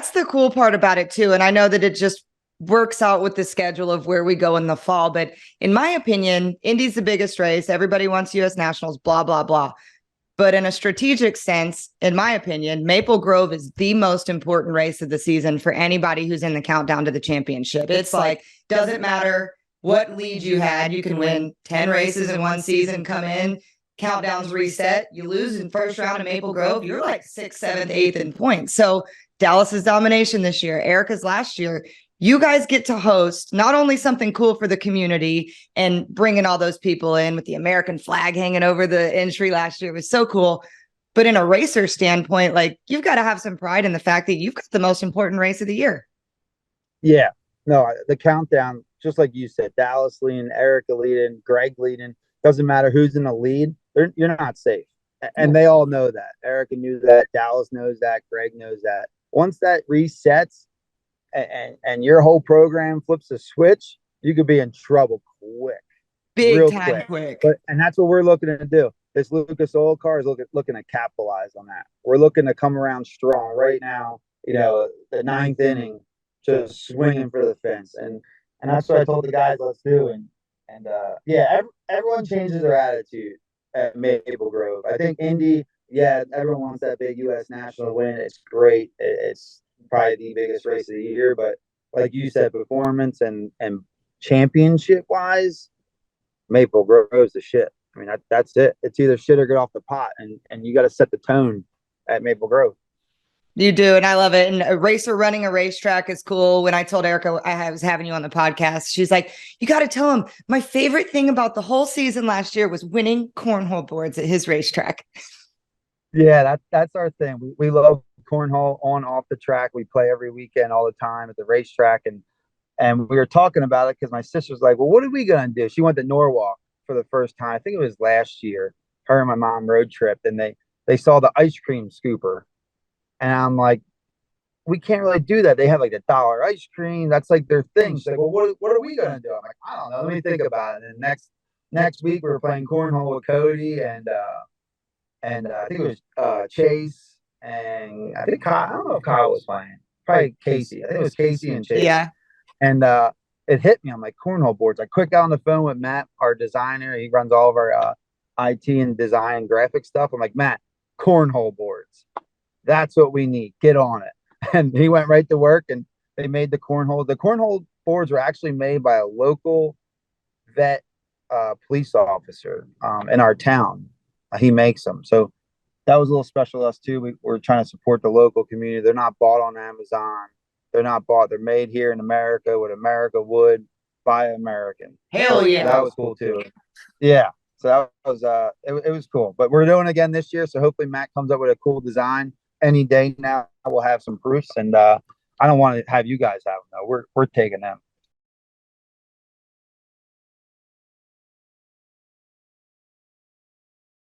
That's the cool part about it too. And I know that it just works out with the schedule of where we go in the fall. But in my opinion, Indy's the biggest race. Everybody wants US Nationals, blah, blah, blah. But in a strategic sense, in my opinion, Maple Grove is the most important race of the season for anybody who's in the countdown to the championship. It's like, doesn't matter what lead you had, you can win 10 races in one season, come in, countdowns reset, you lose in first round of Maple Grove, you're like 6th, 7th, 8th in points. So Dallas's domination this year, Erica's last year, you guys get to host not only something cool for the community and bringing all those people in with the American flag hanging over the entry last year. It was so cool. But in a racer standpoint, like, you've got to have some pride in the fact that you've got the most important race of the year. Yeah, no, the countdown, just like you said, Dallas leading, Erica leading, Greg leading, doesn't matter who's in the lead, you're not safe. And they all know that. Erica knew that, Dallas knows that, Greg knows that. Once that resets, and your whole program flips a switch, you could be in trouble quick. Big time quick. And that's what we're looking to do. This Lucas Oil car is looking to capitalize on that. We're looking to come around strong right now, the 9th inning, just swinging for the fence. And that's what I told the guys, let's do. And everyone changes their attitude at Maple Grove. I think Indy, everyone wants that big U.S. national win. It's great. It's probably the biggest race of the year, but like you said, performance and championship wise, Maple Grove's the shit. I mean, that's it. It's either shit or get off the pot, and you got to set the tone at Maple Grove. You do, and I love it. And a racer running a racetrack is cool. When I told Erica I was having you on the podcast, she's like, you got to tell him my favorite thing about the whole season last year was winning cornhole boards at his racetrack. Yeah, that's our thing. We love cornhole on off the track. We play every weekend all the time at the racetrack, and we were talking about it because my sister's like, well, what are we gonna do? She went to Norwalk for the first time. I think it was last year. Her and my mom road trip, and they saw the ice cream scooper, and I'm like, we can't really do that. They have like the dollar ice cream. That's like their thing. She's like, well, what are we gonna do? I'm like, I don't know. Let me think about it. And next week we were playing cornhole with Cody and I think it was Chase. And I think Kyle, I don't know if Kyle was playing. Probably Casey. I think it was Casey and Chase. Yeah. And it hit me. I'm like, cornhole boards. I quick got on the phone with Matt, our designer. He runs all of our IT and design and graphic stuff. I'm like, Matt, cornhole boards. That's what we need. Get on it. And he went right to work, and they made the cornhole. The cornhole boards were actually made by a local vet police officer in our town. He makes them. So that was a little special to us too. We're trying to support the local community. They're not bought on Amazon. They're not bought. They're made here in America, what America would by American. Hell yeah. That was cool too. Yeah. So that was it was cool. But we're doing it again this year. So hopefully Matt comes up with a cool design any day now. We'll have some proofs, and I don't want to have you guys have them though. We're taking them.